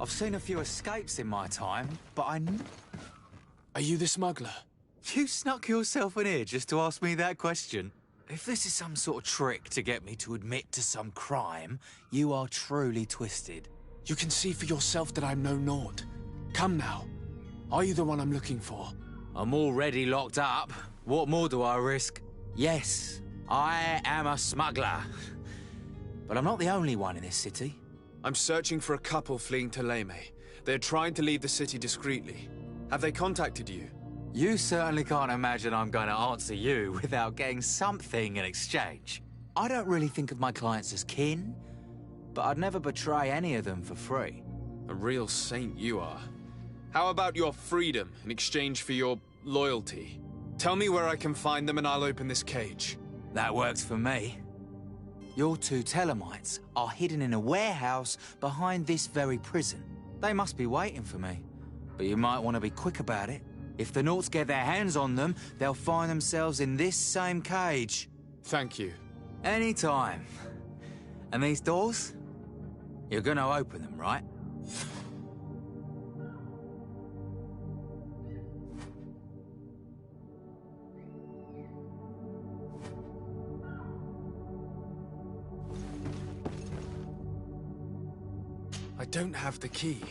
I've seen a few escapes in my time, but Are you the smuggler? You snuck yourself in here just to ask me that question? If this is some sort of trick to get me to admit to some crime, you are truly twisted. You can see for yourself that I'm no naught. Come now. Are you the one I'm looking for? I'm already locked up. What more do I risk? Yes, I am a smuggler. But I'm not the only one in this city. I'm searching for a couple fleeing to Leme. They're trying to leave the city discreetly. Have they contacted you? You certainly can't imagine I'm going to answer you without getting something in exchange. I don't really think of my clients as kin, but I'd never betray any of them for free. A real saint you are. How about your freedom in exchange for your loyalty? Tell me where I can find them and I'll open this cage. That works for me. Your two Telemites are hidden in a warehouse behind this very prison. They must be waiting for me, but you might want to be quick about it. If the Nauts get their hands on them, they'll find themselves in this same cage. Thank you. Anytime. And these doors? You're gonna open them, right? I don't have the key.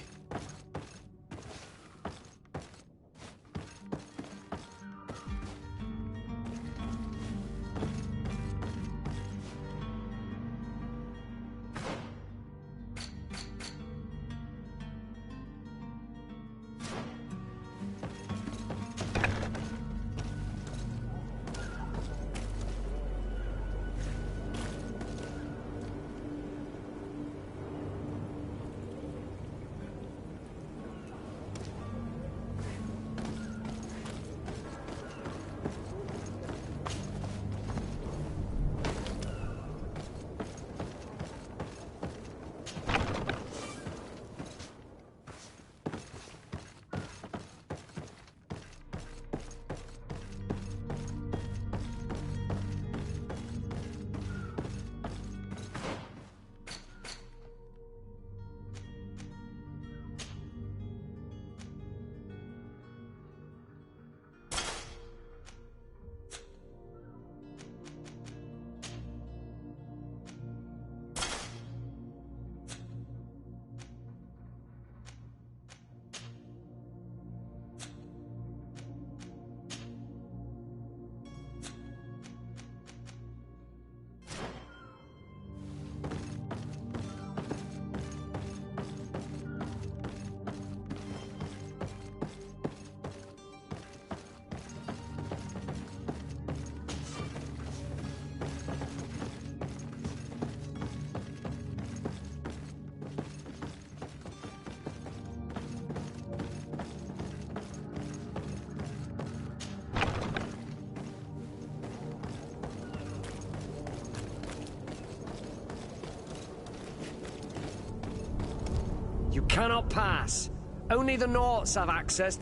You cannot pass. Only the Nauts have access.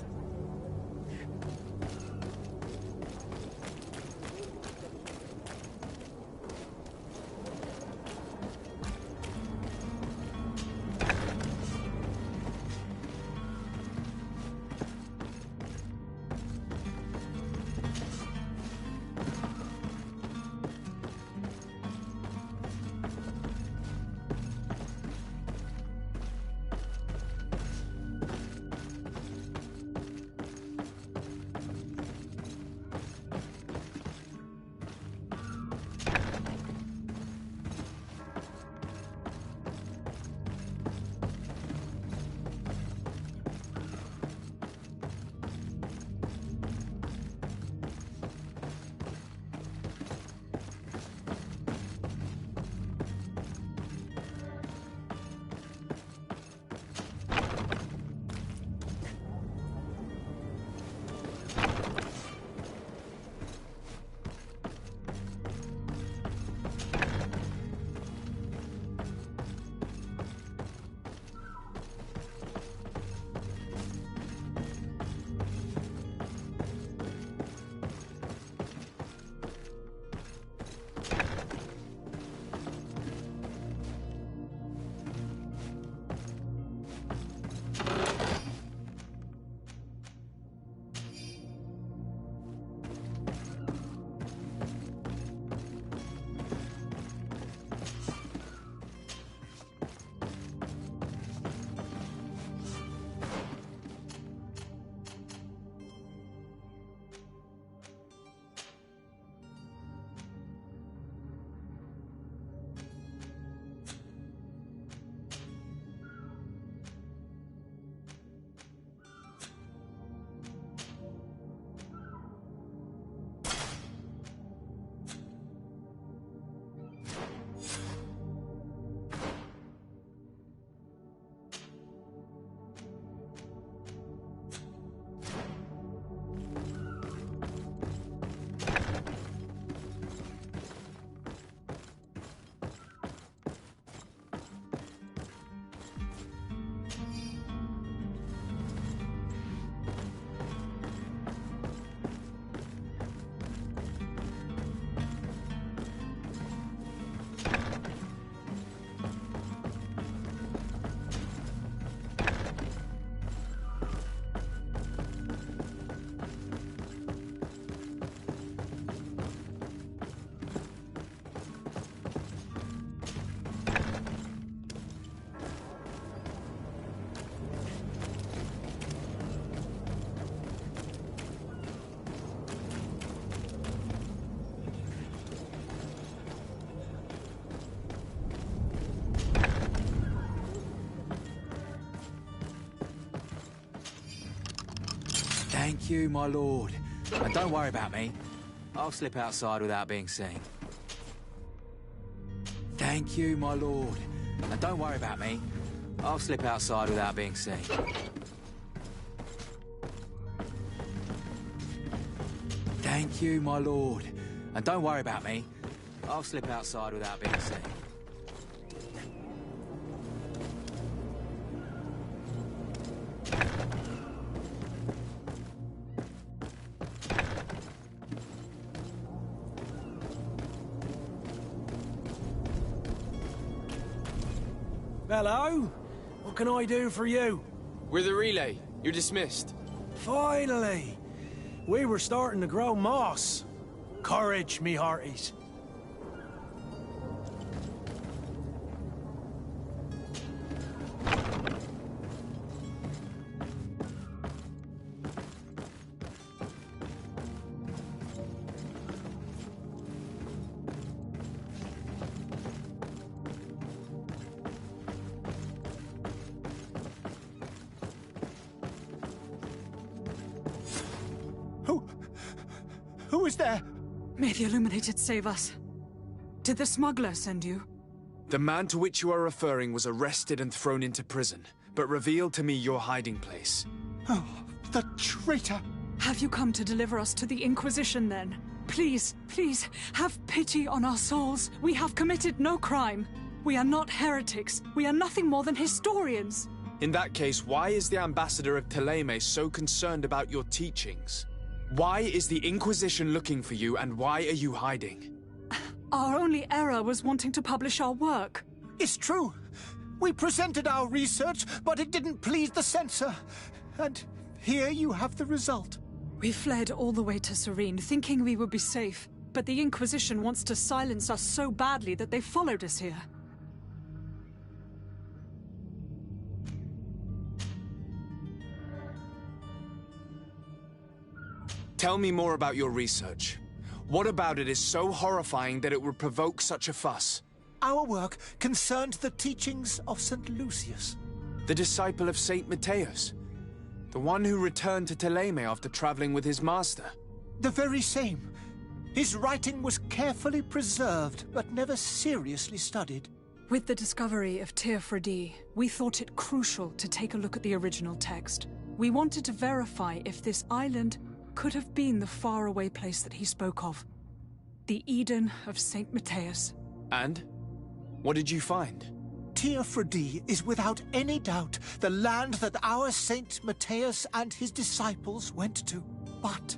Thank you, my lord. And don't worry about me. I'll slip outside without being seen. Thank you, my lord. And don't worry about me. I'll slip outside without being seen. Thank you, my lord. And don't worry about me. I'll slip outside without being seen. Hello? What can I do for you? We're the relay. You're dismissed. Finally! We were starting to grow moss. Courage, me hearties. Who is there? May the Illuminated save us. Did the smuggler send you? The man to which you are referring was arrested and thrown into prison, but revealed to me your hiding place. Oh, the traitor! Have you come to deliver us to the Inquisition, then? Please, please, have pity on our souls. We have committed no crime. We are not heretics. We are nothing more than historians. In that case, why is the ambassador of Thélème so concerned about your teachings? Why is the Inquisition looking for you, and why are you hiding? Our only error was wanting to publish our work. It's true. We presented our research, but it didn't please the censor. And here you have the result. We fled all the way to Serene, thinking we would be safe. But the Inquisition wants to silence us so badly that they followed us here. Tell me more about your research. What about it is so horrifying that it would provoke such a fuss? Our work concerned the teachings of St. Lucius. The disciple of Saint Matthias? The one who returned to Thélème after traveling with his master? The very same. His writing was carefully preserved, but never seriously studied. With the discovery of Teofredi, we thought it crucial to take a look at the original text. We wanted to verify if this island could have been the faraway place that he spoke of. The Eden of Saint Matthias. And? What did you find? Teofredi is without any doubt the land that our Saint Matthias and his disciples went to. But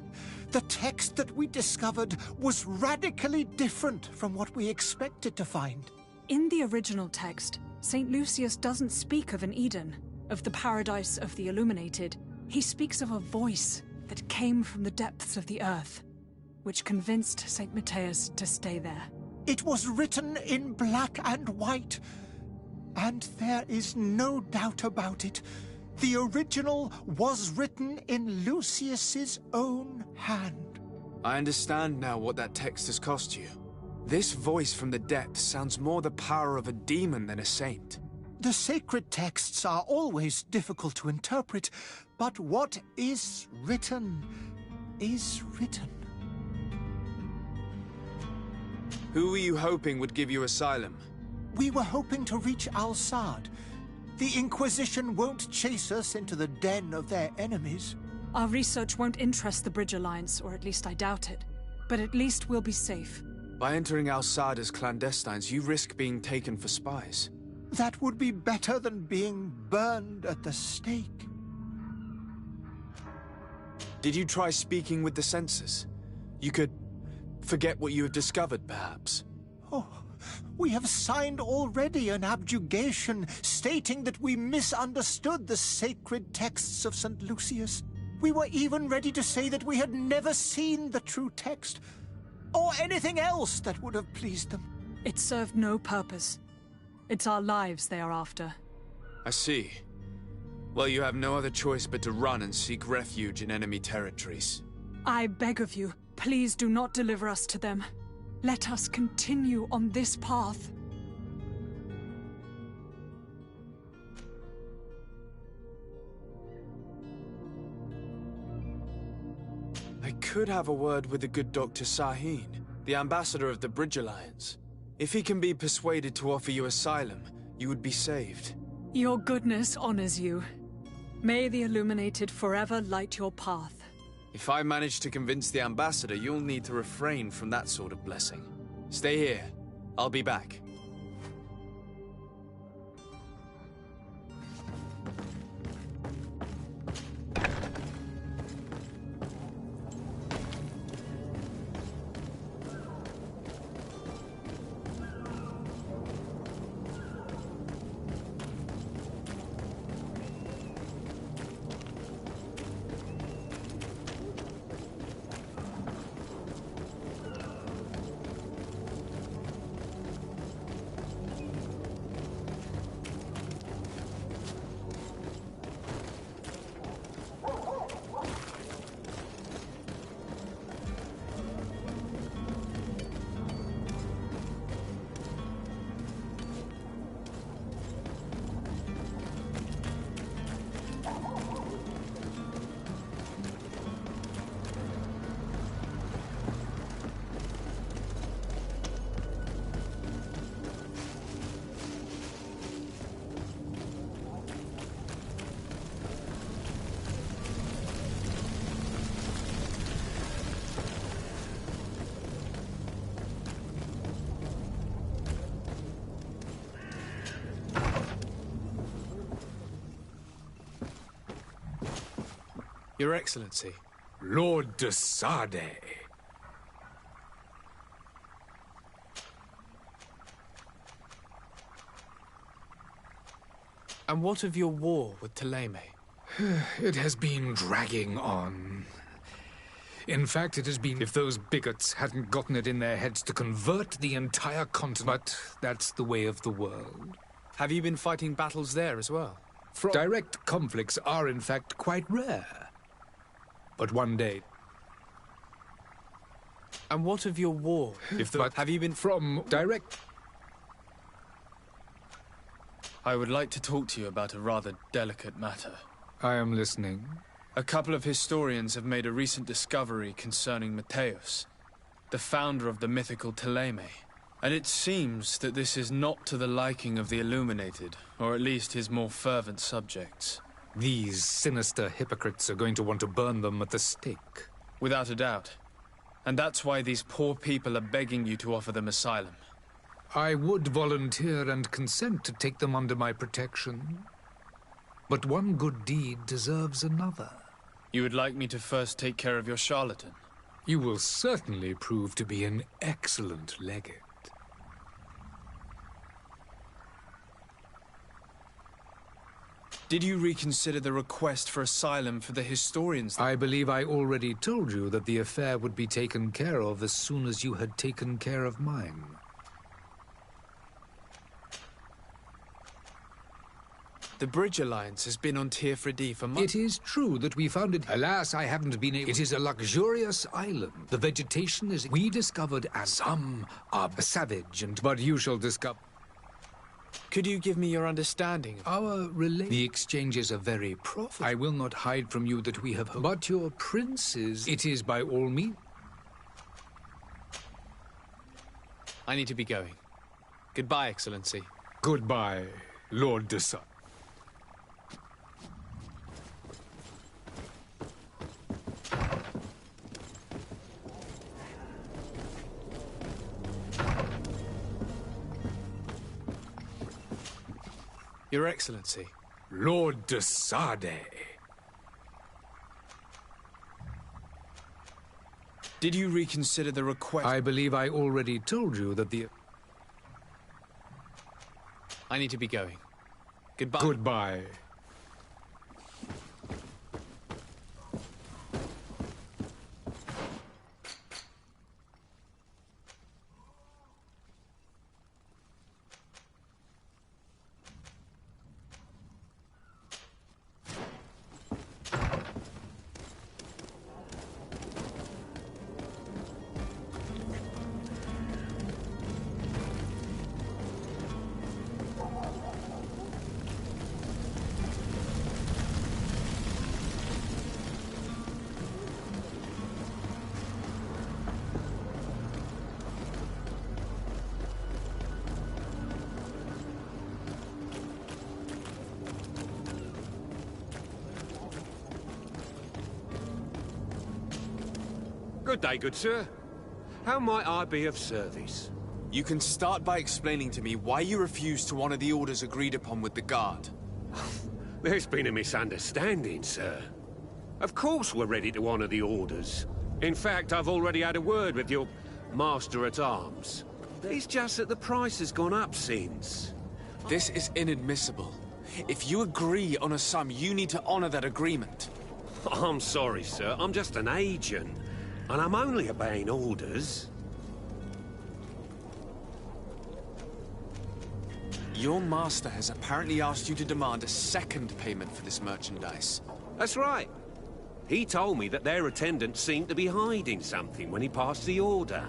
the text that we discovered was radically different from what we expected to find. In the original text, Saint Lucius doesn't speak of an Eden, of the paradise of the Illuminated. He speaks of a voice that came from the depths of the earth, which convinced Saint Matthias to stay there. It was written in black and white, and there is no doubt about it. The original was written in Lucius's own hand. I understand now what that text has cost you. This voice from the depths sounds more the power of a demon than a saint. The sacred texts are always difficult to interpret, but what is written is written. Who were you hoping would give you asylum? We were hoping to reach Al-Sad. The Inquisition won't chase us into the den of their enemies. Our research won't interest the Bridge Alliance, or at least I doubt it. But at least we'll be safe. By entering Al-Sad as clandestines, you risk being taken for spies. That would be better than being burned at the stake. Did you try speaking with the censors? You could forget what you have discovered, perhaps. Oh, we have signed already an abjugation stating that we misunderstood the sacred texts of St. Lucius. We were even ready to say that we had never seen the true text, or anything else that would have pleased them. It served no purpose. It's our lives they are after. I see. Well, you have no other choice but to run and seek refuge in enemy territories. I beg of you, please do not deliver us to them. Let us continue on this path. I could have a word with the good Dr. Sahin, the ambassador of the Bridge Alliance. If he can be persuaded to offer you asylum, you would be saved. Your goodness honors you. May the Illuminated forever light your path. If I manage to convince the ambassador, you'll need to refrain from that sort of blessing. Stay here. I'll be back. Your Excellency. Lord de Sade. And what of your war with Thélème? It has been dragging on. In fact, it has been if those bigots hadn't gotten it in their heads to convert the entire continent. But that's the way of the world. Have you been fighting battles there as well? Direct conflicts are, in fact, quite rare. But one day... And what of your war? Have you been... From direct... I would like to talk to you about a rather delicate matter. I am listening. A couple of historians have made a recent discovery concerning Matthäus, the founder of the mythical Thélème. And it seems that this is not to the liking of the Illuminated, or at least his more fervent subjects. These sinister hypocrites are going to want to burn them at the stake. Without a doubt. And that's why these poor people are begging you to offer them asylum. I would volunteer and consent to take them under my protection. But one good deed deserves another. You would like me to first take care of your charlatan? You will certainly prove to be an excellent legate. Did you reconsider the request for asylum for the historians? I believe I already told you that the affair would be taken care of as soon as you had taken care of mine. The Bridge Alliance has been on Tearfredi for months. It is true that we found it. Alas, I haven't been able... It is a luxurious island. The vegetation is... We discovered, and some are savage, and... But you shall discover... Could you give me your understanding of... The exchanges are very profitable. I will not hide from you that we have... But your princes... It is by all means... I need to be going. Goodbye, Excellency. Goodbye, Lord de Sade. Your Excellency. Lord de Sade. Did you reconsider the request? I believe I already told you that the... I need to be going. Goodbye. Goodbye. Good day, good sir. How might I be of service? You can start by explaining to me why you refuse to honor the orders agreed upon with the guard. There's been a misunderstanding, sir. Of course we're ready to honor the orders. In fact, I've already had a word with your master-at-arms. It's just that the price has gone up since. This is inadmissible. If you agree on a sum, you need to honor that agreement. I'm sorry, sir. I'm just an agent. And I'm only obeying orders. Your master has apparently asked you to demand a second payment for this merchandise. That's right. He told me that their attendant seemed to be hiding something when he passed the order.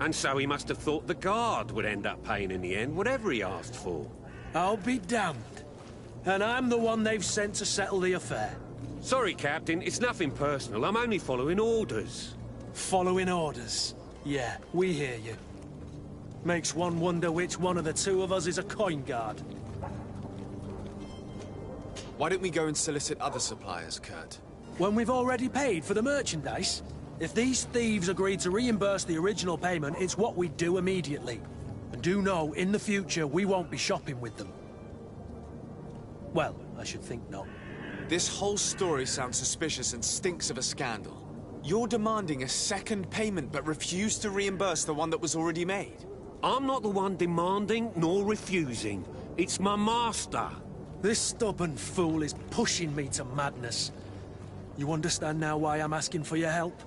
And so he must have thought the guard would end up paying in the end, whatever he asked for. I'll be damned. And I'm the one they've sent to settle the affair. Sorry, Captain, it's nothing personal. I'm only following orders. Following orders? Yeah, we hear you. Makes one wonder which one of the two of us is a coin guard. Why don't we go and solicit other suppliers, Kurt? When we've already paid for the merchandise? If these thieves agreed to reimburse the original payment, it's what we'd do immediately. And do know, in the future, we won't be shopping with them. Well, I should think not. This whole story sounds suspicious and stinks of a scandal. You're demanding a second payment but refuse to reimburse the one that was already made. I'm not the one demanding nor refusing. It's my master. This stubborn fool is pushing me to madness. You understand now why I'm asking for your help?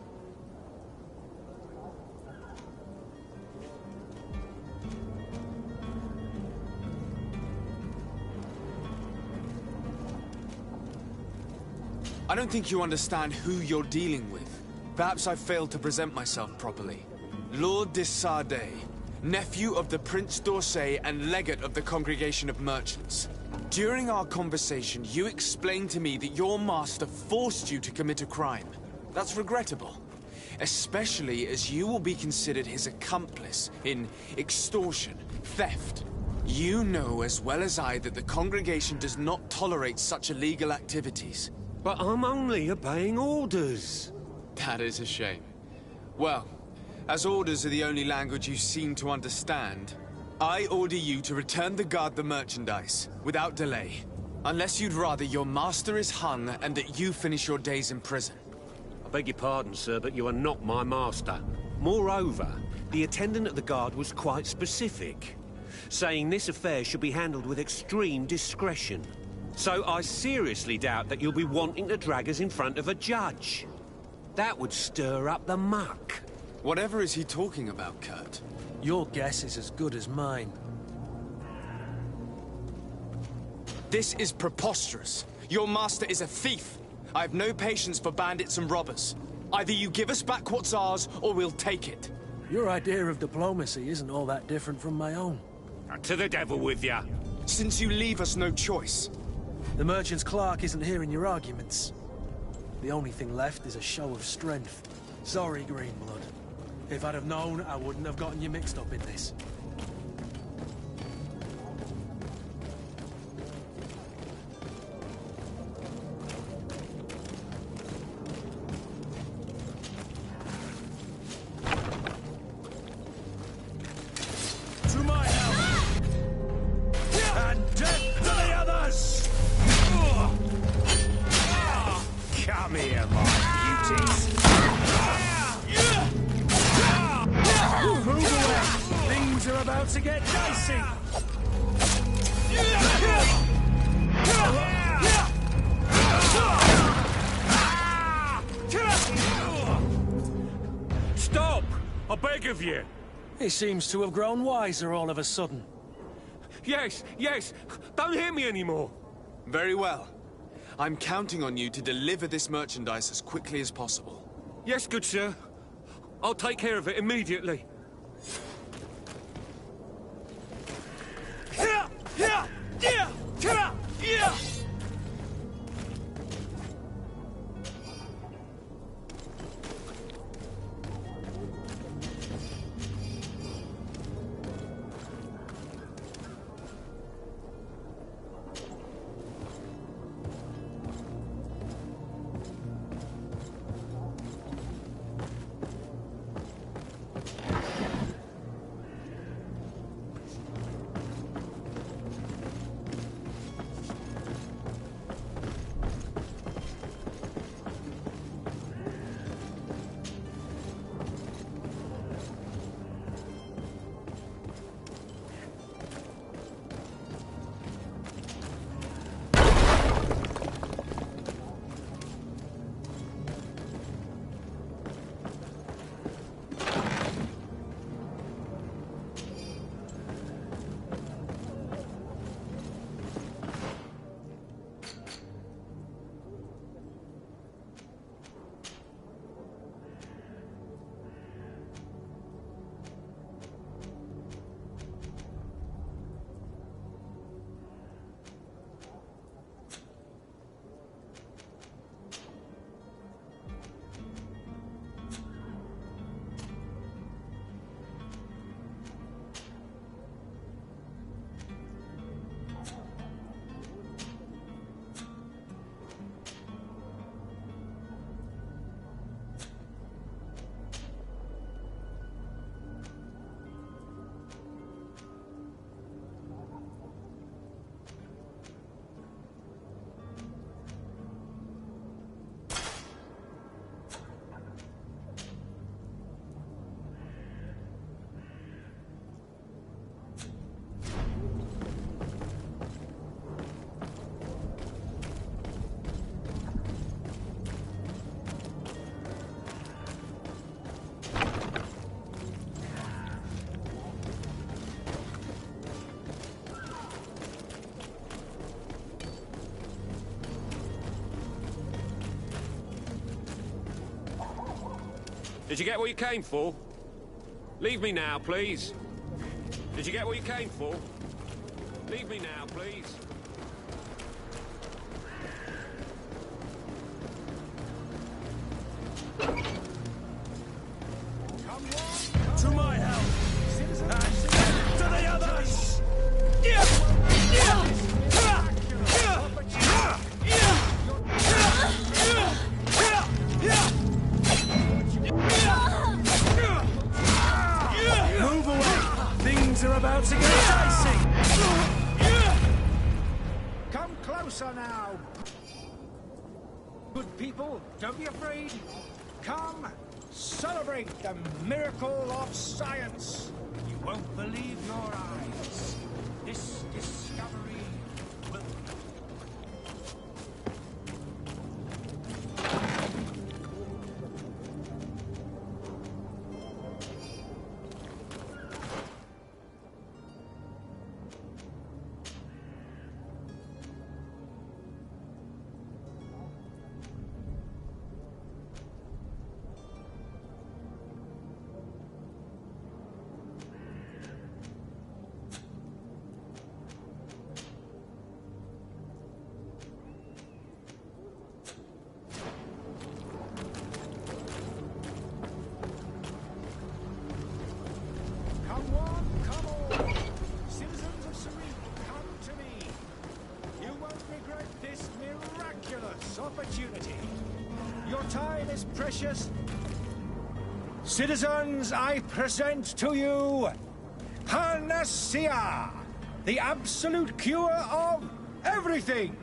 I don't think you understand who you're dealing with. Perhaps I failed to present myself properly. Lord de Sardet, nephew of the Prince d'Orsay and legate of the Congregation of Merchants. During our conversation, you explained to me that your master forced you to commit a crime. That's regrettable, especially as you will be considered his accomplice in extortion, theft. You know as well as I that the Congregation does not tolerate such illegal activities. But I'm only obeying orders. That is a shame. Well, as orders are the only language you seem to understand, I order you to return the guard the merchandise, without delay. Unless you'd rather your master is hung and that you finish your days in prison. I beg your pardon, sir, but you are not my master. Moreover, the attendant at the guard was quite specific, saying this affair should be handled with extreme discretion. So I seriously doubt that you'll be wanting to drag us in front of a judge. That would stir up the muck. Whatever is he talking about, Kurt? Your guess is as good as mine. This is preposterous. Your master is a thief. I have no patience for bandits and robbers. Either you give us back what's ours, or we'll take it. Your idea of diplomacy isn't all that different from my own. To the devil with ya. Since you leave us no choice. The merchant's clerk isn't hearing your arguments. The only thing left is a show of strength. Sorry, Greenblood. If I'd have known, I wouldn't have gotten you mixed up in this. To my help! And death to the others! Come here, my beauties! Move away! Things are about to get dicey! Stop! I beg of you! He seems to have grown wiser all of a sudden. Yes, yes! Don't hit me anymore! Very well. I'm counting on you to deliver this merchandise as quickly as possible. Yes, good sir. I'll take care of it immediately. Did you get what you came for? Leave me now, please. Did you get what you came for? Leave me now, please. To my help! And to the others! Move away! Things are about to get dicey! Come closer now. Good people, don't be afraid. Come, celebrate the miracle of science. You won't believe your eyes. This discovery will... opportunity. Your time is precious. Citizens, I present to you Panacea, the absolute cure of everything.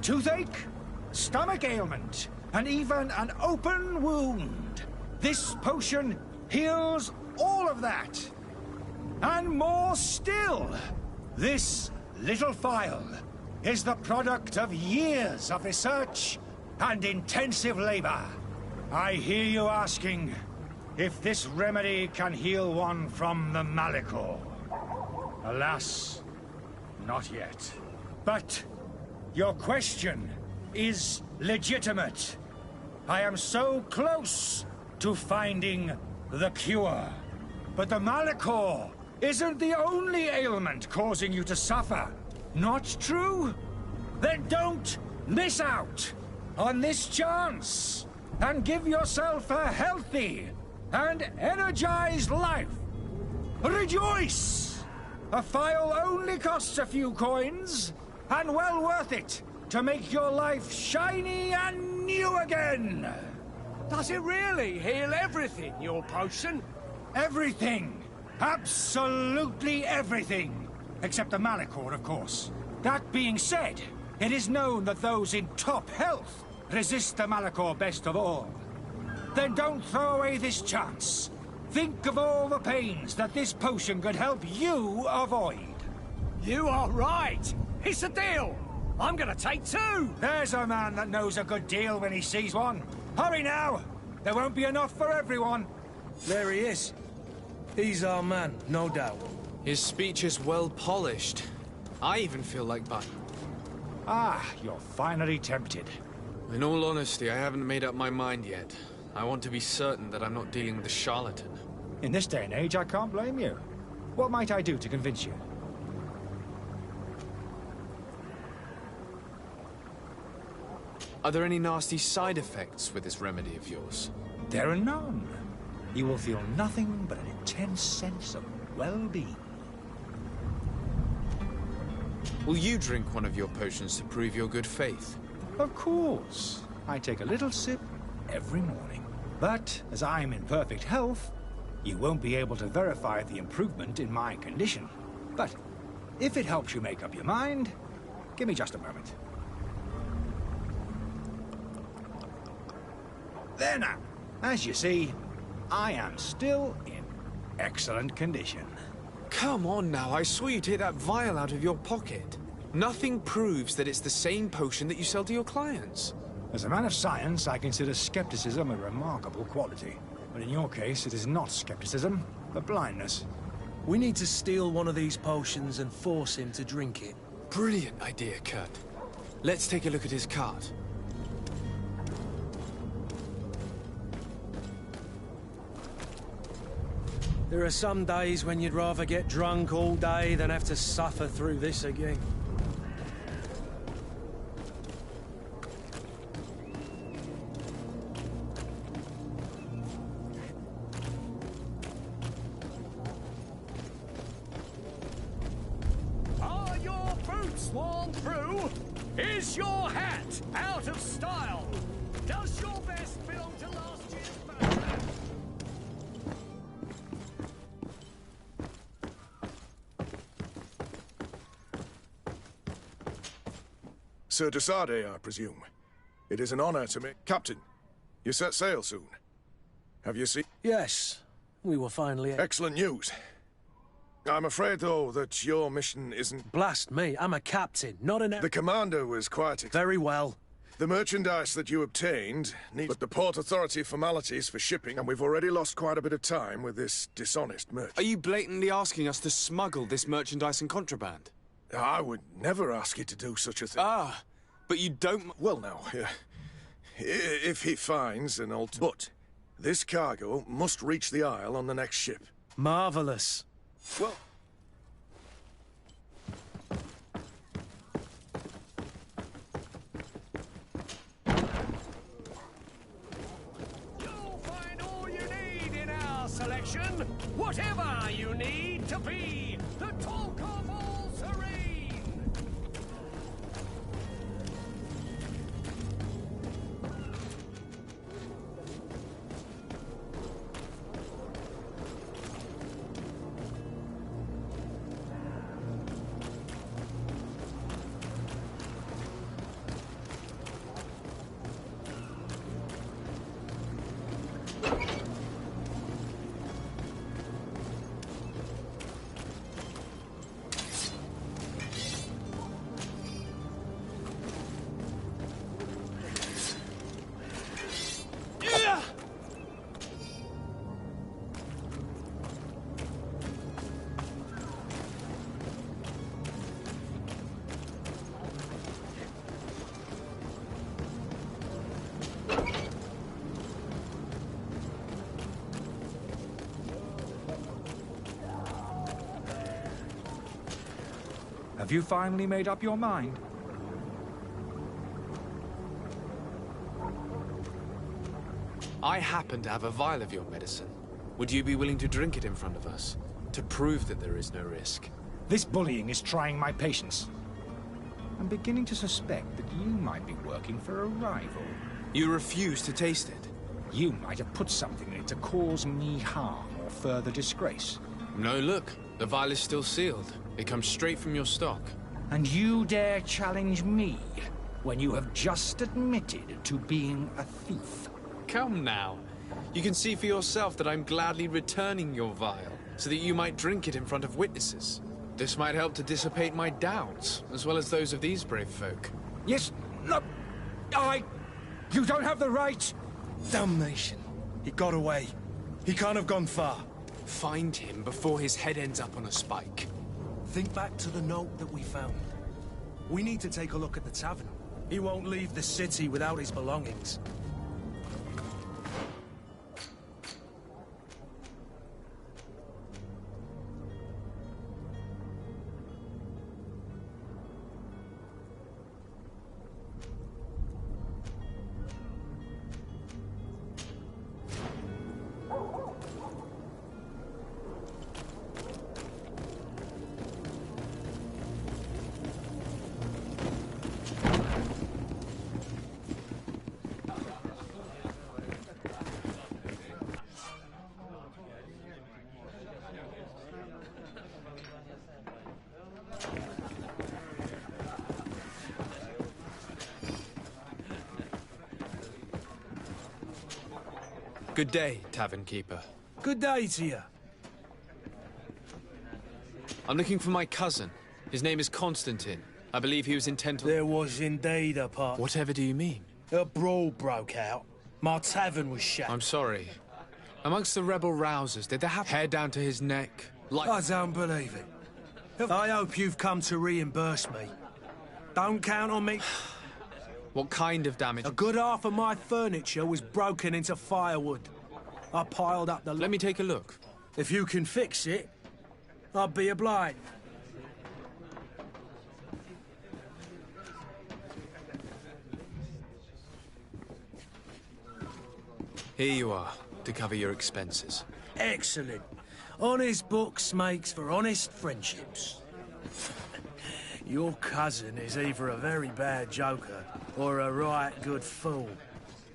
Toothache, stomach ailment, and even an open wound. This potion heals all of that. And more still, this little phial is the product of years of research and intensive labor. I hear you asking if this remedy can heal one from the Malachor. Alas, not yet. But your question is legitimate. I am so close to finding the cure. But the Malachor isn't the only ailment causing you to suffer. Not true? Then don't miss out on this chance and give yourself a healthy and energized life. Rejoice! A phial only costs a few coins, and well worth it to make your life shiny and new again. Does it really heal everything, your potion? Everything. Absolutely everything. Except the Malachor, of course. That being said, it is known that those in top health resist the Malachor best of all. Then don't throw away this chance. Think of all the pains that this potion could help you avoid. You are right. It's a deal. I'm gonna take two. There's a man that knows a good deal when he sees one. Hurry now. There won't be enough for everyone. There he is. He's our man, no doubt. His speech is well polished. I even feel like buying. Ah, you're finally tempted. In all honesty, I haven't made up my mind yet. I want to be certain that I'm not dealing with a charlatan. In this day and age, I can't blame you. What might I do to convince you? Are there any nasty side effects with this remedy of yours? There are none. You will feel nothing but an intense sense of well-being. Will you drink one of your potions to prove your good faith? Of course. I take a little sip every morning. But as I'm in perfect health, you won't be able to verify the improvement in my condition. But if it helps you make up your mind, give me just a moment. There now. As you see, I am still in excellent condition. Come on now, I saw you take that vial out of your pocket. Nothing proves that it's the same potion that you sell to your clients. As a man of science, I consider skepticism a remarkable quality. But in your case, it is not skepticism, but blindness. We need to steal one of these potions and force him to drink it. Brilliant idea, Kurt. Let's take a look at his cart. There are some days when you'd rather get drunk all day than have to suffer through this again. Are your boots worn through? Is your hat out of style? Does your vest belong to last year's fashion? Sir de Sardet, I presume. It is an honor to me. Captain, you set sail soon. Have you seen? Yes, we were finally... Excellent news. I'm afraid, though, that your mission isn't... Blast me, I'm a captain, not an... The commander was quite... Very well. The merchandise that you obtained needs but the Port Authority formalities for shipping, and we've already lost quite a bit of time with this dishonest merchant. Are you blatantly asking us to smuggle this merchandise and contraband? I would never ask you to do such a thing. Ah, but you don't... Well, now, if he finds an old... But this cargo must reach the Isle on the next ship. Marvellous. Well... You'll find all you need in our selection. Whatever you need to be the talk of all Serene. Have you finally made up your mind? I happen to have a vial of your medicine. Would you be willing to drink it in front of us? To prove that there is no risk? This bullying is trying my patience. I'm beginning to suspect that you might be working for a rival. You refuse to taste it? You might have put something in it to cause me harm or further disgrace. No, look. The vial is still sealed. It comes straight from your stock. And you dare challenge me when you have just admitted to being a thief? Come now. You can see for yourself that I'm gladly returning your vial, so that you might drink it in front of witnesses. This might help to dissipate my doubts, as well as those of these brave folk. Yes, no, you don't have the right! Damnation. He got away. He can't have gone far. Find him before his head ends up on a spike. Think back to the note that we found. We need to take a look at the tavern. He won't leave the city without his belongings. Good day, tavern keeper. Good day to you. I'm looking for my cousin. His name is Constantine. I believe he was intent on... There was indeed a part. Whatever do you mean? A brawl broke out. My tavern was shut. I'm sorry. Amongst the rebel rousers, did they have hair down to his neck? Like... I don't believe it. I hope you've come to reimburse me. Don't count on me. What kind of damage? A good half of my furniture was broken into firewood. I piled up the... Let me take a look. If you can fix it, I'd be obliged. Here you are, to cover your expenses. Excellent. Honest books makes for honest friendships. Your cousin is either a very bad joker or a right good fool.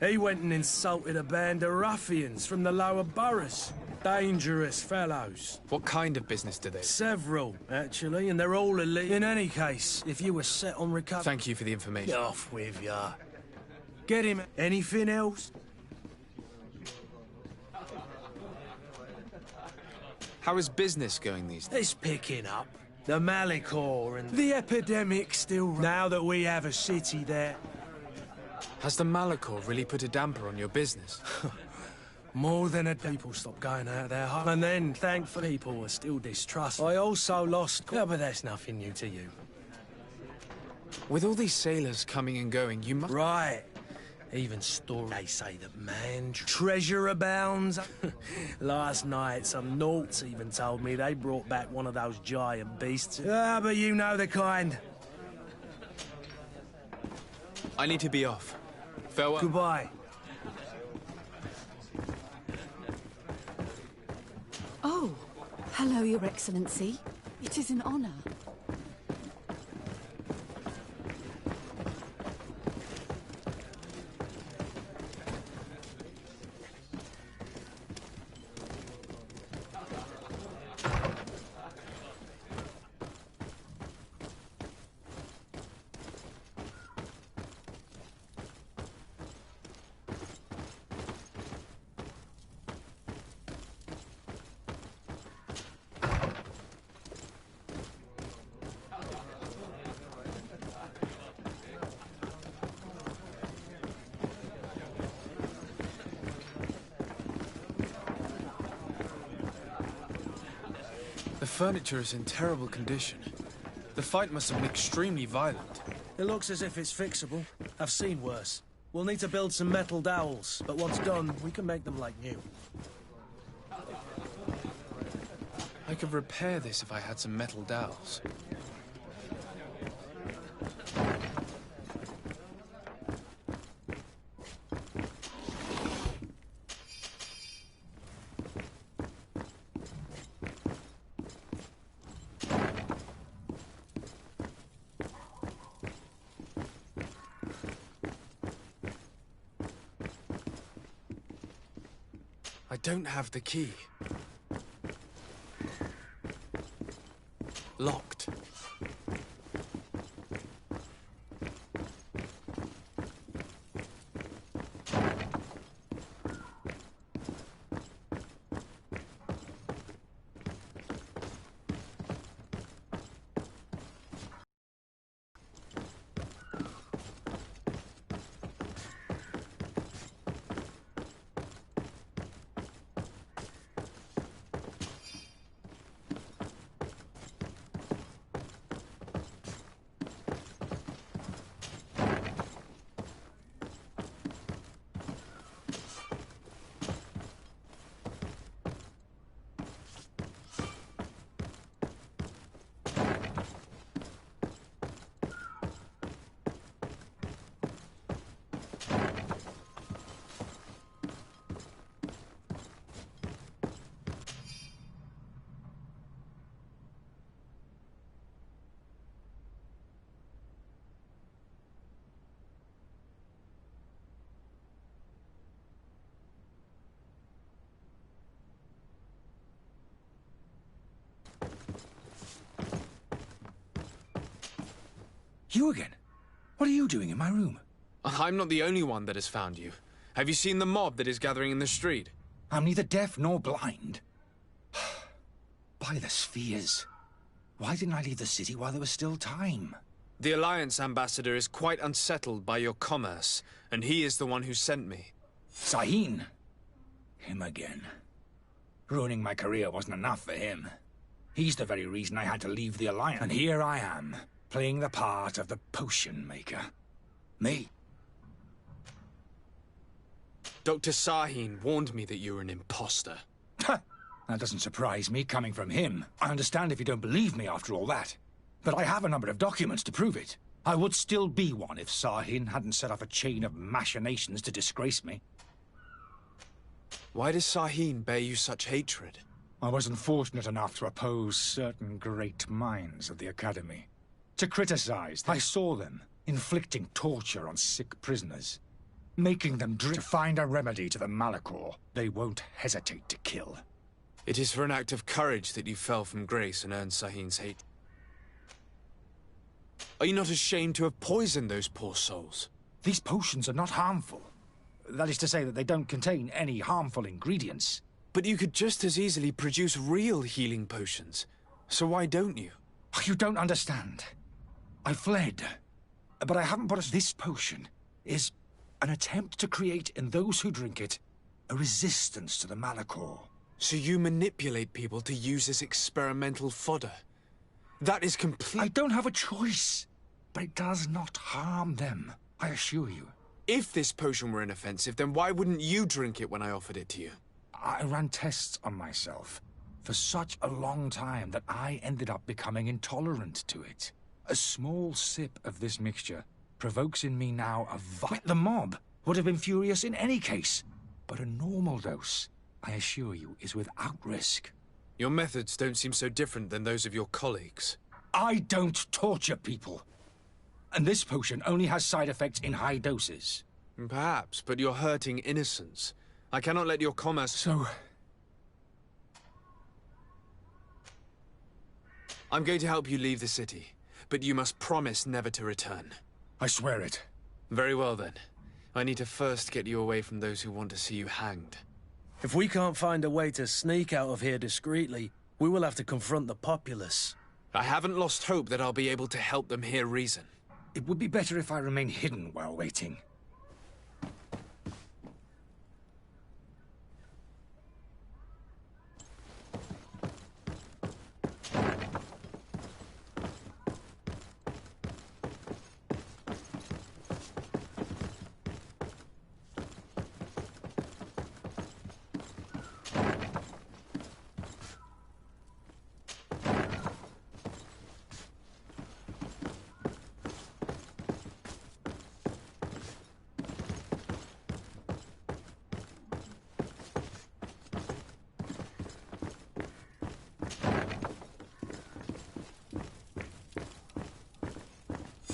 He went and insulted a band of ruffians from the lower boroughs. Dangerous fellows. What kind of business do they? Several, actually, and they're all elite. In any case, if you were set on recovery... Thank you for the information. Get off with ya. Get him. Anything else? How is business going these days? It's picking up. The Malachor and the epidemic still... Now that we have a city there... Has the Malachor really put a damper on your business? More than a people stopped going out of their home. And then, thankfully, people were still distrustful. I also lost... Yeah, but that's nothing new to you. With all these sailors coming and going, you must... Right. Even stories they say that treasure abounds. Last night, some naughts even told me they brought back one of those giant beasts. Ah, but you know the kind. I need to be off. Farewell. Goodbye. Oh, hello, Your Excellency. It is an honor. The furniture is in terrible condition. The fight must have been extremely violent. It looks as if it's fixable. I've seen worse. We'll need to build some metal dowels, but once done, we can make them like new. I could repair this if I had some metal dowels. I don't have the key. Locked. You again? What are you doing in my room? I'm not the only one that has found you. Have you seen the mob that is gathering in the street? I'm neither deaf nor blind. By the spheres. Why didn't I leave the city while there was still time? The Alliance ambassador is quite unsettled by your commerce, and he is the one who sent me. Sahin. Him again. Ruining my career wasn't enough for him. He's the very reason I had to leave the Alliance. And here I am, playing the part of the potion maker. Me. Dr. Sahin warned me that you were an imposter. That doesn't surprise me, coming from him. I understand if you don't believe me after all that. But I have a number of documents to prove it. I would still be one if Sahin hadn't set off a chain of machinations to disgrace me. Why does Sahin bear you such hatred? I was unfortunate enough to oppose certain great minds of the Academy. To criticize them. I saw them inflicting torture on sick prisoners, making them drink. To find a remedy to the Malachor, they won't hesitate to kill. It is for an act of courage that you fell from grace and earned Sahin's hate. Are you not ashamed to have poisoned those poor souls? These potions are not harmful. That is to say that they don't contain any harmful ingredients. But you could just as easily produce real healing potions. So why don't you? You don't understand. I fled. But I haven't put this potion is an attempt to create in those who drink it a resistance to the Malachor. So you manipulate people to use as experimental fodder? That is complete... I don't have a choice. But it does not harm them, I assure you. If this potion were inoffensive, then why wouldn't you drink it when I offered it to you? I ran tests on myself for such a long time that I ended up becoming intolerant to it. A small sip of this mixture provokes in me now a The mob would have been furious in any case, but a normal dose, I assure you, is without risk. Your methods don't seem so different than those of your colleagues. I don't torture people. And this potion only has side effects in high doses. Perhaps, but you're hurting innocents. I cannot let your commerce... So... I'm going to help you leave the city, but you must promise never to return. I swear it. Very well, then. I need to first get you away from those who want to see you hanged. If we can't find a way to sneak out of here discreetly, we will have to confront the populace. I haven't lost hope that I'll be able to help them hear reason. It would be better if I remain hidden while waiting.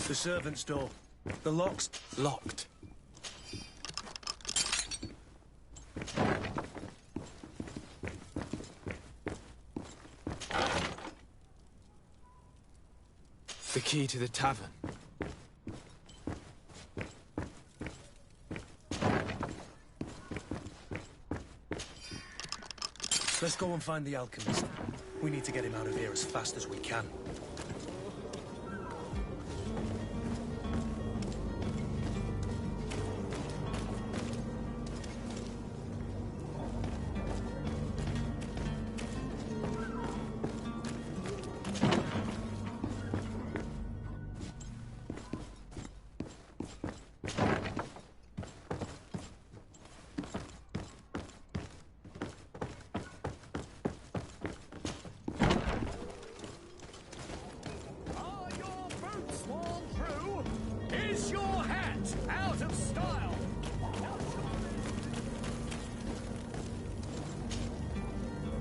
The servant's door. The lock's locked. The key to the tavern. Let's go and find the alchemist. We need to get him out of here as fast as we can.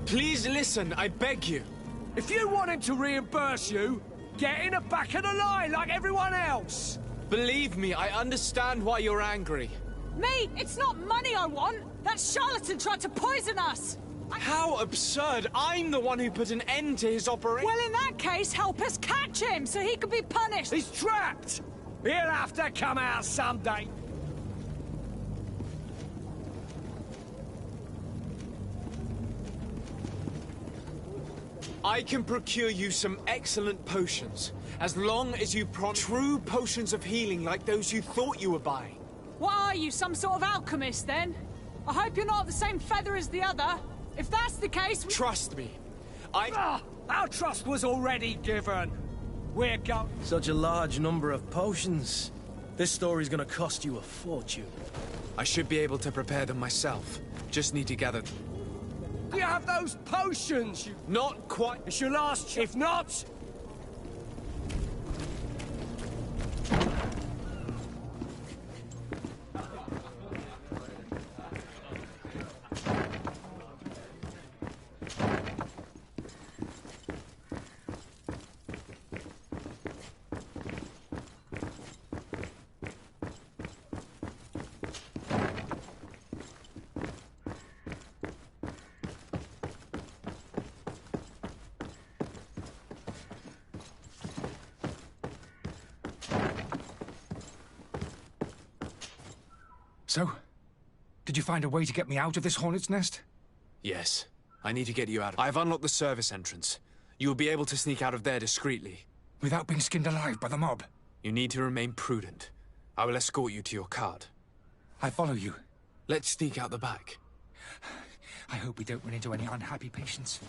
Please listen, I beg you. If you want him to reimburse you, get in the back of the line like everyone else. Believe me, I understand why you're angry. Me? It's not money I want. That charlatan tried to poison us. How absurd! I'm the one who put an end to his operation. Well, in that case, help us catch him so he can be punished. He's trapped. He'll have to come out someday. I can procure you some excellent potions, as long as you promise true potions of healing like those you thought you were buying. What are you, some sort of alchemist, then? I hope you're not the same feather as the other. If that's the case... Trust me, our trust was already given. We're going... Such a large number of potions. This story's gonna cost you a fortune. I should be able to prepare them myself. Just need to gather... Do you have those potions? Not quite. It's your last chance. If not... So, did you find a way to get me out of this hornet's nest? Yes. I need to get you out. I've unlocked the service entrance. You will be able to sneak out of there discreetly. Without being skinned alive by the mob? You need to remain prudent. I will escort you to your cart. I follow you. Let's sneak out the back. I hope we don't run into any unhappy patients.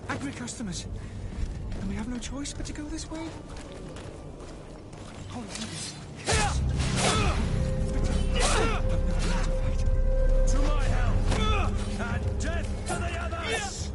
Angry customers. And we have no choice but to go this way? Hold on, please. To my help! And death to the others!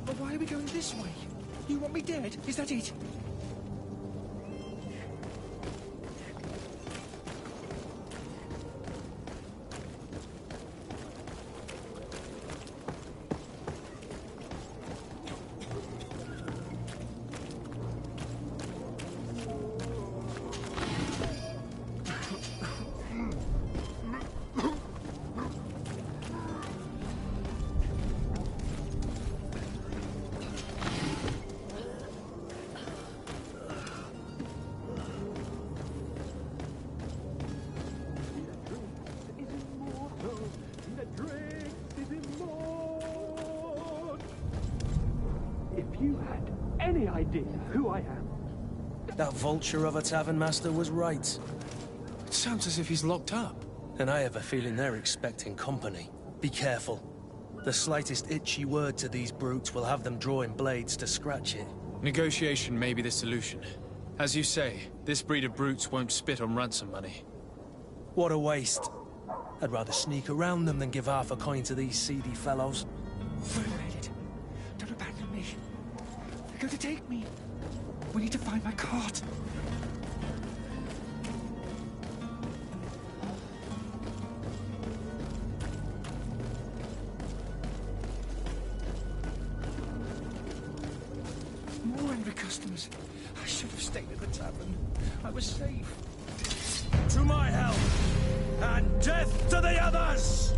But why are we going this way? You want me dead? Is that it? If you had any idea who I am... That vulture of a tavern master was right. It sounds as if he's locked up. And I have a feeling they're expecting company. Be careful. The slightest itchy word to these brutes will have them drawing blades to scratch it. Negotiation may be the solution. As you say, this breed of brutes won't spit on ransom money. What a waste. I'd rather sneak around them than give half a coin to these seedy fellows. We're headed. Don't abandon me. They're going to take me. We need to find my cart. More angry customers. I should have stayed at the tavern. I was safe. To my help! And death to the others!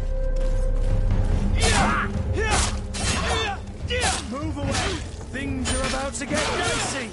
Move away! Things are about to get dicey!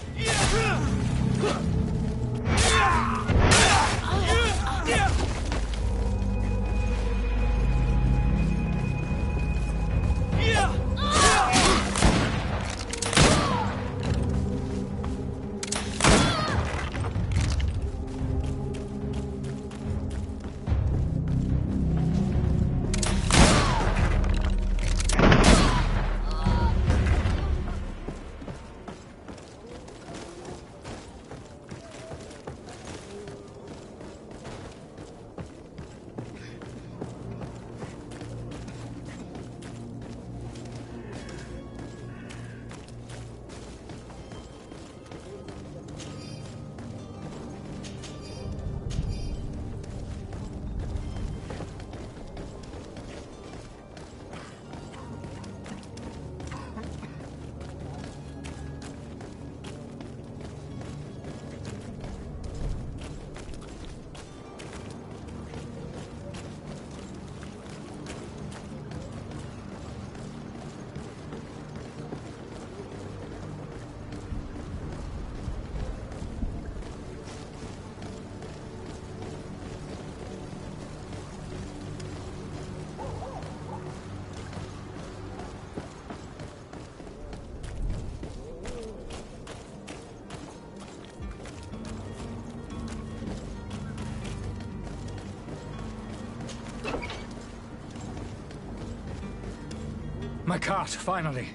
My cart, finally.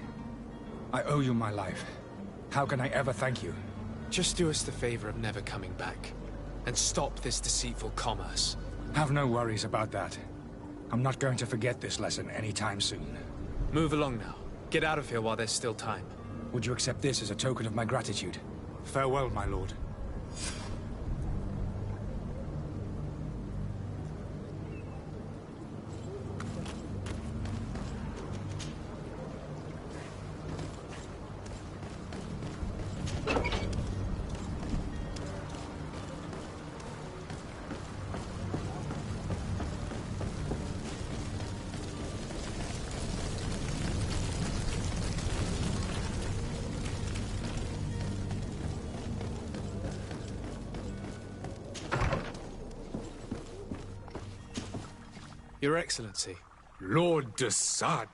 I owe you my life. How can I ever thank you? Just do us the favor of never coming back. And stop this deceitful commerce. Have no worries about that. I'm not going to forget this lesson anytime soon. Move along now. Get out of here while there's still time. Would you accept this as a token of my gratitude? Farewell, my lord. Your Excellency. Lord de Sade.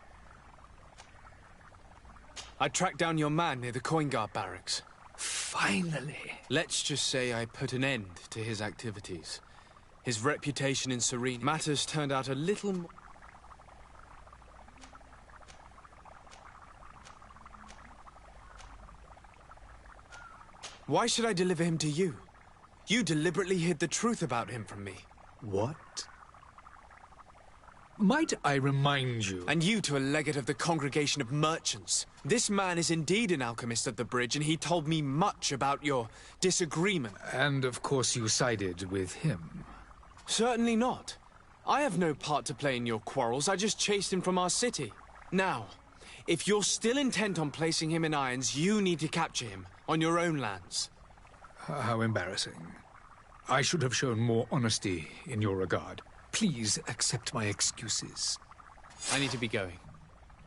I tracked down your man near the Coin Guard barracks. Finally. Let's just say I put an end to his activities. His reputation in Serene matters turned out a little more... Why should I deliver him to you? You deliberately hid the truth about him from me. What? Might I remind you... And you to a legate of the Congregation of Merchants. This man is indeed an alchemist of the bridge, and he told me much about your disagreement. And of course you sided with him. Certainly not. I have no part to play in your quarrels. I just chased him from our city. Now, if you're still intent on placing him in irons, you need to capture him on your own lands. How embarrassing. I should have shown more honesty in your regard. Please accept my excuses. I need to be going.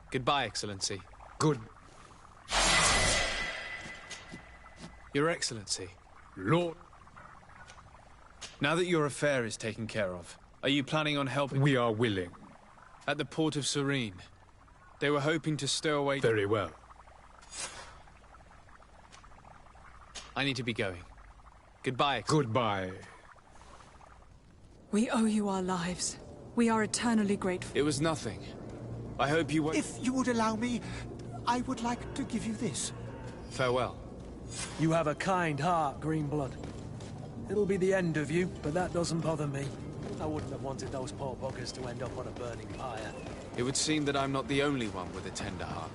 Goodbye, Excellency. Good. Your Excellency. Lord. Now that your affair is taken care of, are you planning on helping? We are willing. At the port of Serene. They were hoping to stow away... Very well. I need to be going. Goodbye, Goodbye. We owe you our lives. We are eternally grateful. It was nothing. I hope you won't... If you would allow me, I would like to give you this. Farewell. You have a kind heart, Greenblood. It'll be the end of you, but that doesn't bother me. I wouldn't have wanted those poor buggers to end up on a burning pyre. It would seem that I'm not the only one with a tender heart.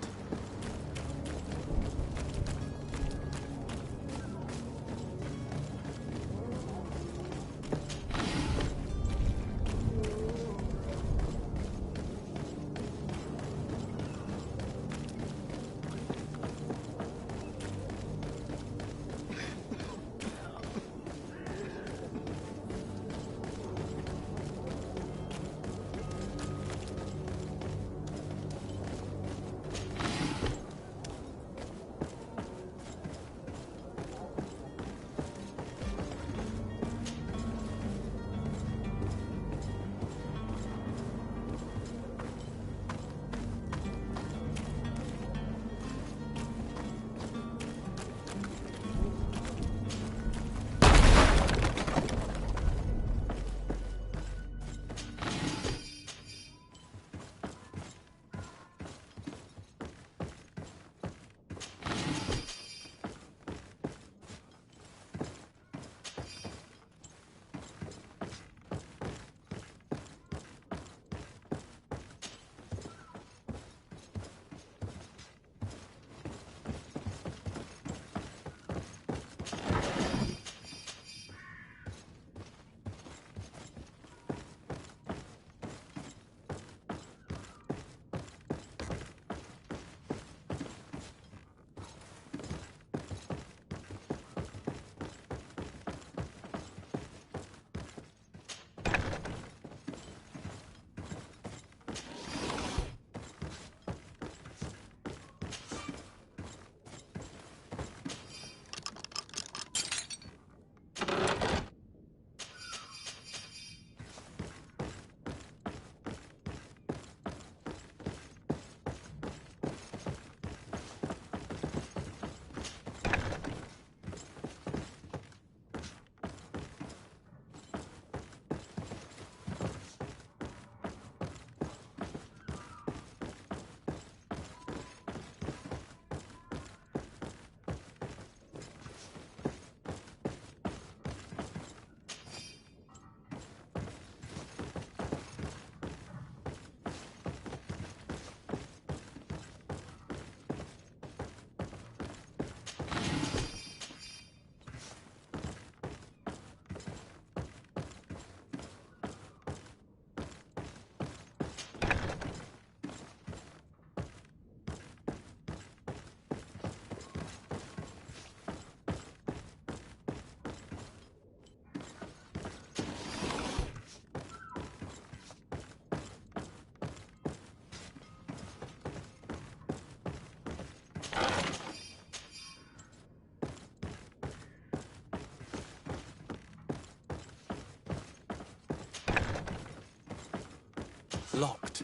locked.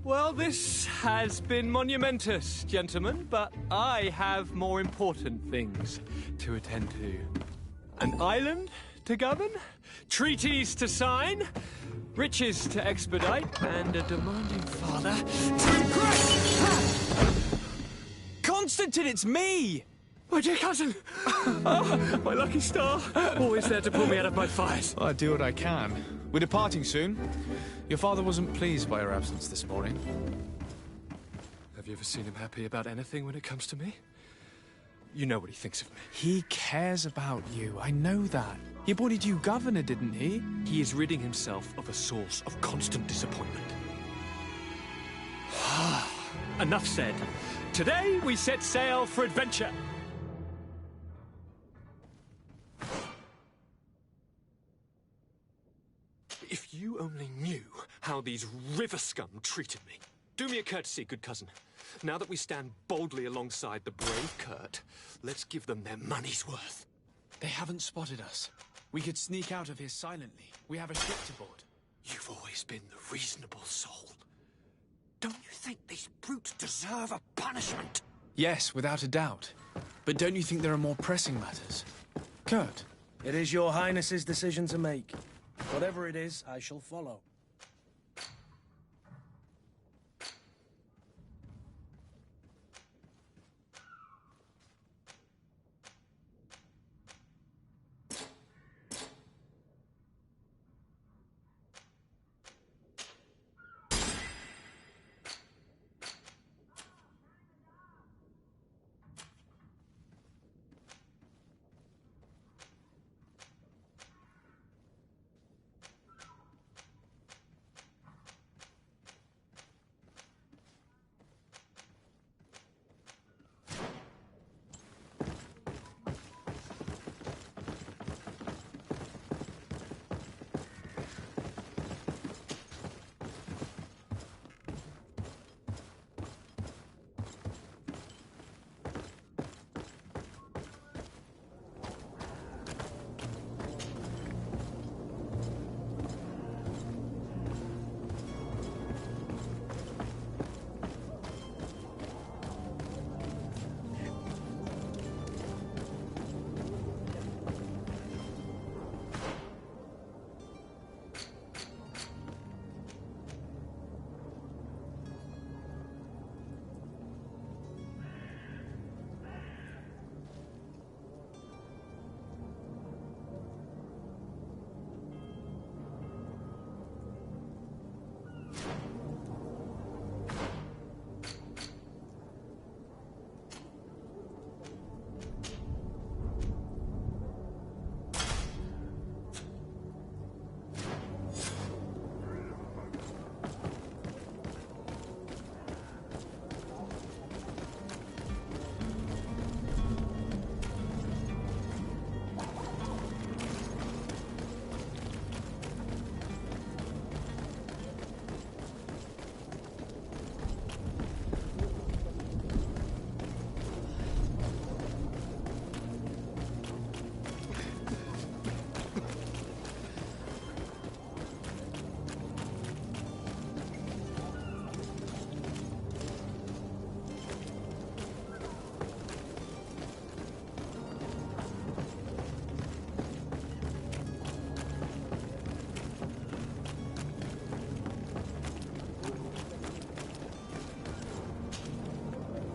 Well, this has been monumentous, gentlemen, but I have more important things to attend to. An island to govern, treaties to sign, riches to expedite, and a demanding father to impress! Constantine, it's me! My dear cousin! Oh, my lucky star! Always there to pull me out of my fires. Well, I do what I can. We're departing soon. Your father wasn't pleased by your absence this morning. Have you ever seen him happy about anything when it comes to me? You know what he thinks of me. He cares about you, I know that. He appointed you governor, didn't he? He is ridding himself of a source of constant disappointment. Enough said. Today we set sail for adventure. If you only knew how these river scum treated me. Do me a courtesy, good cousin. Now that we stand boldly alongside the brave Kurt, let's give them their money's worth. They haven't spotted us. We could sneak out of here silently. We have a ship to board. You've always been the reasonable soul. Don't you think these brutes deserve a punishment? Yes, without a doubt. But don't you think there are more pressing matters? Kurt? It is your highness's decision to make. Whatever it is, I shall follow.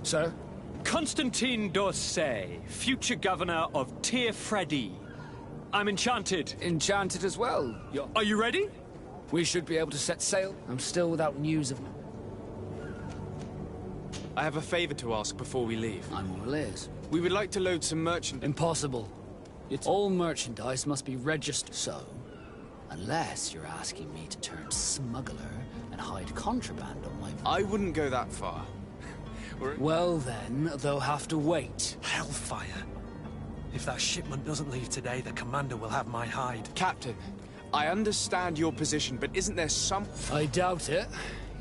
Sir? Constantine d'Orsay, future governor of Teofredi. I'm enchanted. Enchanted as well. Are you ready? We should be able to set sail. I'm still without news of... I have a favor to ask before we leave. I'm all ears. We would like to load some merchandise. Impossible. All merchandise must be registered. So, unless you're asking me to turn smuggler and hide contraband on my... I wouldn't go that far. Well then, they'll have to wait. Hellfire. If that shipment doesn't leave today, the commander will have my hide. Captain, I understand your position, but isn't there some... I doubt it.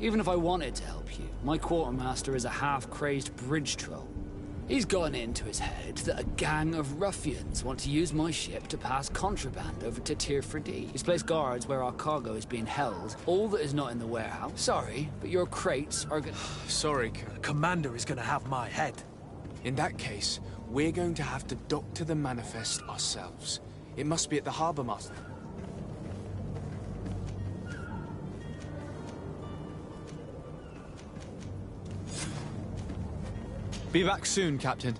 Even if I wanted to help you, my quartermaster is a half-crazy bridge troll. He's gotten into his head that a gang of ruffians want to use my ship to pass contraband over to Tier 4D. He's placed guards where our cargo is being held. All that is not in the warehouse. Sorry, but your crates are gonna... Sorry, The commander is gonna have my head. In that case, we're going to have to doctor the manifest ourselves. It must be at the Harbour Master. Be back soon, Captain.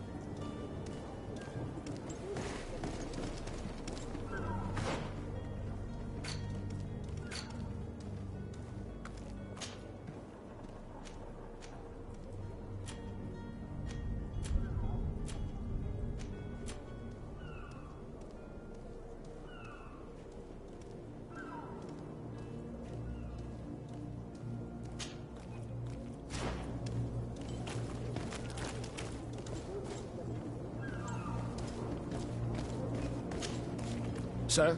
Sir?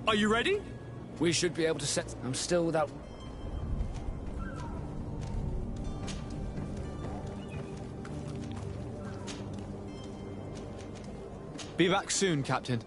Are you ready? We should be able to set... I'm still without... Be back soon, Captain.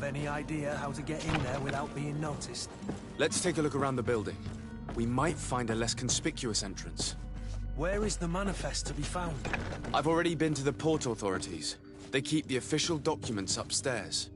Have any idea how to get in there without being noticed? Let's take a look around the building. We might find a less conspicuous entrance. Where is the manifest to be found? I've already been to the port authorities. They keep the official documents upstairs.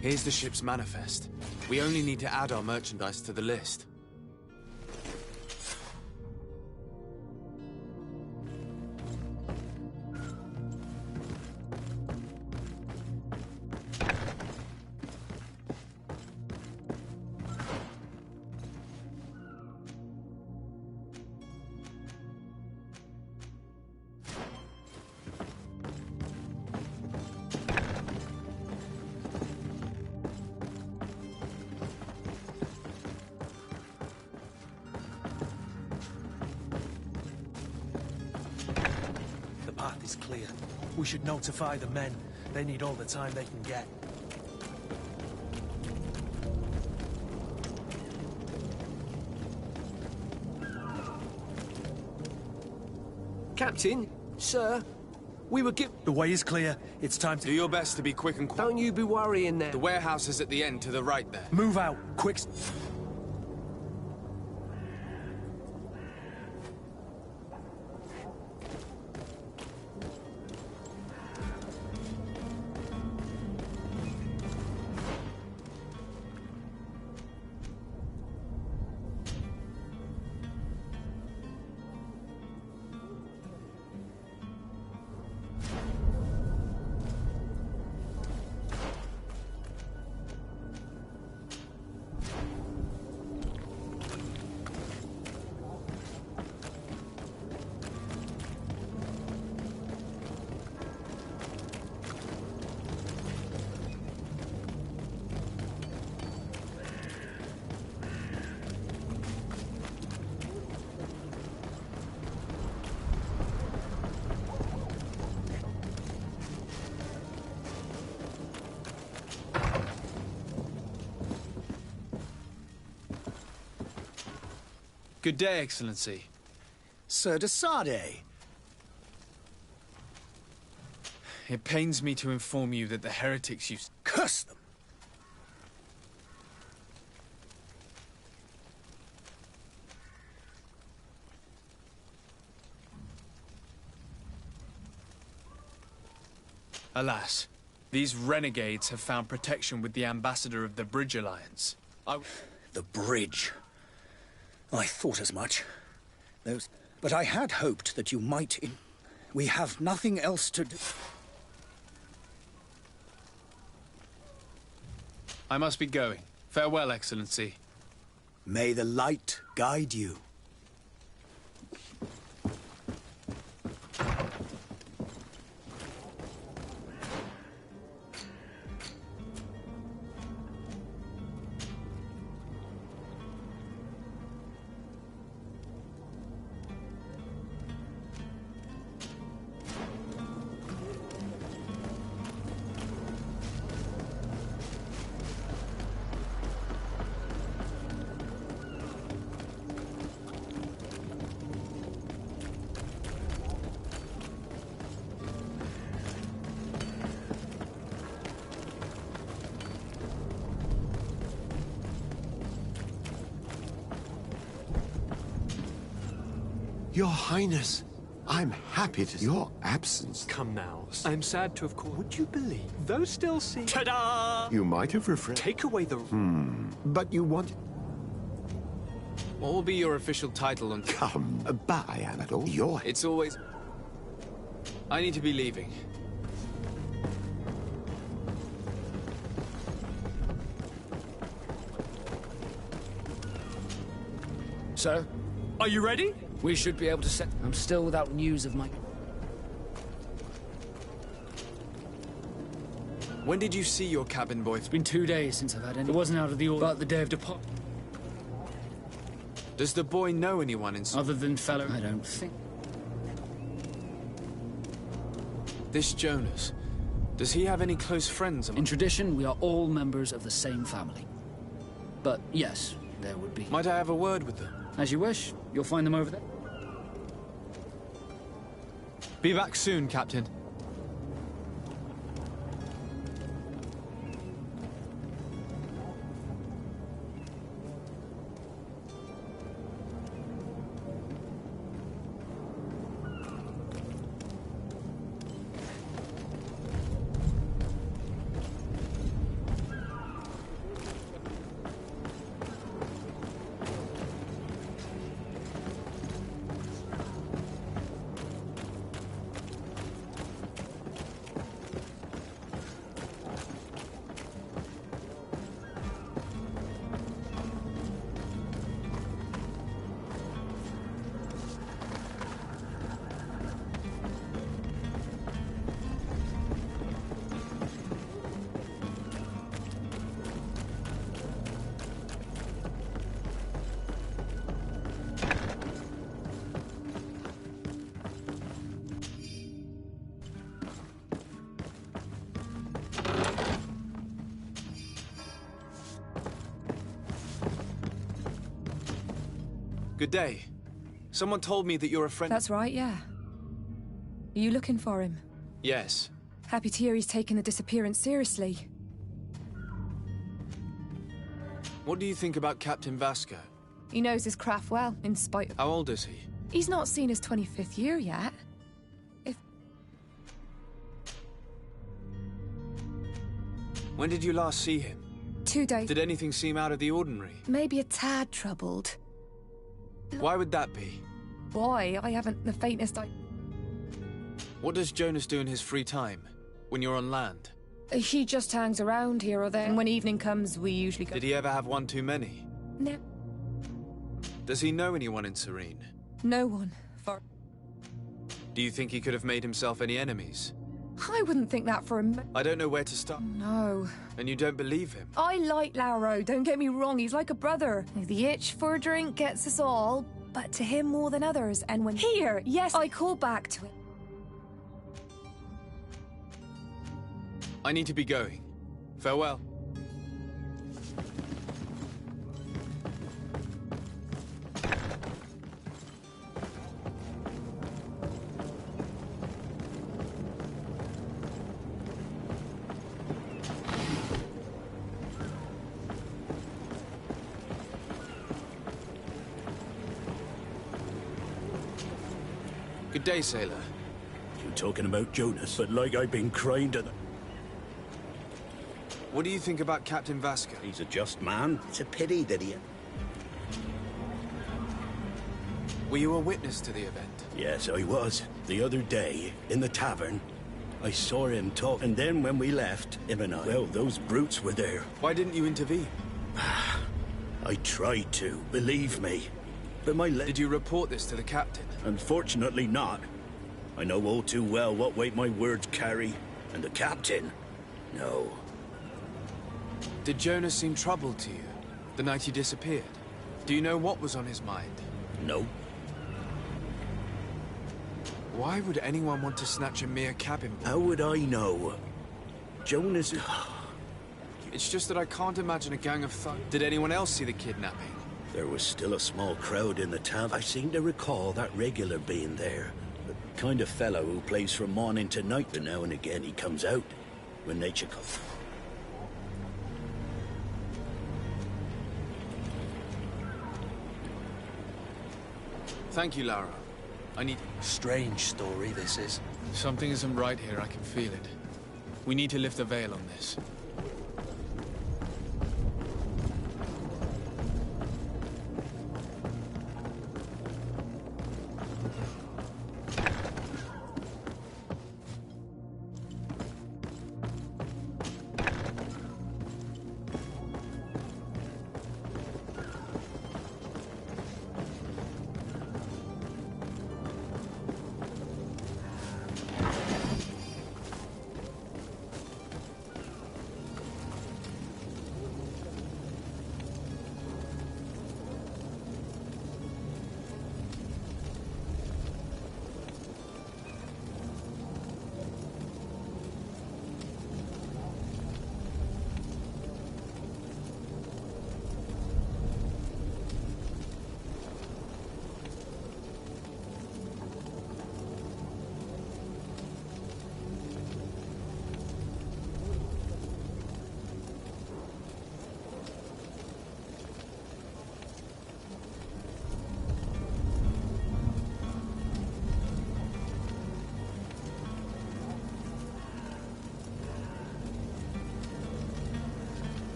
Here's the ship's manifest. We only need to add our merchandise to the list. Is clear. We should notify the men. They need all the time they can get. Captain, sir, we were The way is clear. It's time to... Do your best to be quick and quiet. Don't you be worrying there. The warehouse is at the end to the right there. Move out, quick. Good day, Excellency. Sir de Sade. It pains me to inform you that the heretics used... Curse them! Alas, these renegades have found protection with the ambassador of the Bridge Alliance. The bridge. I thought as much. But I had hoped that you might... We have nothing else to do. I must be going. Farewell, Excellency. May the light guide you. Your Highness, I'm happy to... Your absence... Come now. I'm sad to have called... Would you believe those still see... Ta-da! You might have refreshed... Take away the... But you want... What will be your official title on... Come, by Anadol. Your... It's always... I need to be leaving. Sir? Are you ready? We should be able to set... I'm still without news of my... When did you see your cabin boy? It's been 2 days since I've had any... It wasn't out of the order, but the day of depart... Does the boy know anyone in... Other than fellow... I don't think... This Jonas, does he have any close friends? In tradition, we are all members of the same family. But yes, there would be... Might I have a word with them? As you wish. You'll find them over there. Be back soon, Captain. Good day. Someone told me that you're a friend... That's right, yeah. Are you looking for him? Yes. Happy to hear he's taken the disappearance seriously. What do you think about Captain Vasco? He knows his craft well, in spite of... How old is he? He's not seen his 25th year yet. When did you last see him? 2 days. Did anything seem out of the ordinary? Maybe a tad troubled. Why would that be? Why? I haven't the faintest idea. What does Jonas do in his free time, when you're on land? He just hangs around here or there, and when evening comes, we usually go... Did he ever have one too many? No. Does he know anyone in Serene? No one. For... Do you think he could have made himself any enemies? I wouldn't think that for a I don't know where to start. No. And you don't believe him? I like Lauro, don't get me wrong, he's like a brother. The itch for a drink gets us all, but to him more than others, and when... Here! Yes, I call back to it. I need to be going. Farewell. Good day, sailor. You talking about Jonas, but like I've been crying to the... What do you think about Captain Vasco? He's a just man. It's a pity that he... Were you a witness to the event? Yes, I was. The other day, in the tavern, I saw him talk, and then when we left, him and I, well, those brutes were there. Why didn't you intervene? I tried to, believe me. But my Did you report this to the captain? Unfortunately not. I know all too well what weight my words carry. And the captain? No. Did Jonas seem troubled to you, the night he disappeared? Do you know what was on his mind? No. Why would anyone want to snatch a mere cabin boy? How would I know? Jonas... It's just that I can't imagine a gang of thugs. Did anyone else see the kidnapping? There was still a small crowd in the town. I seem to recall that regular being there. The kind of fellow who plays from morning to night, but now and again he comes out when nature calls. Thank you, Lara. I need... Strange story, this is. Something isn't right here, I can feel it. We need to lift the veil on this.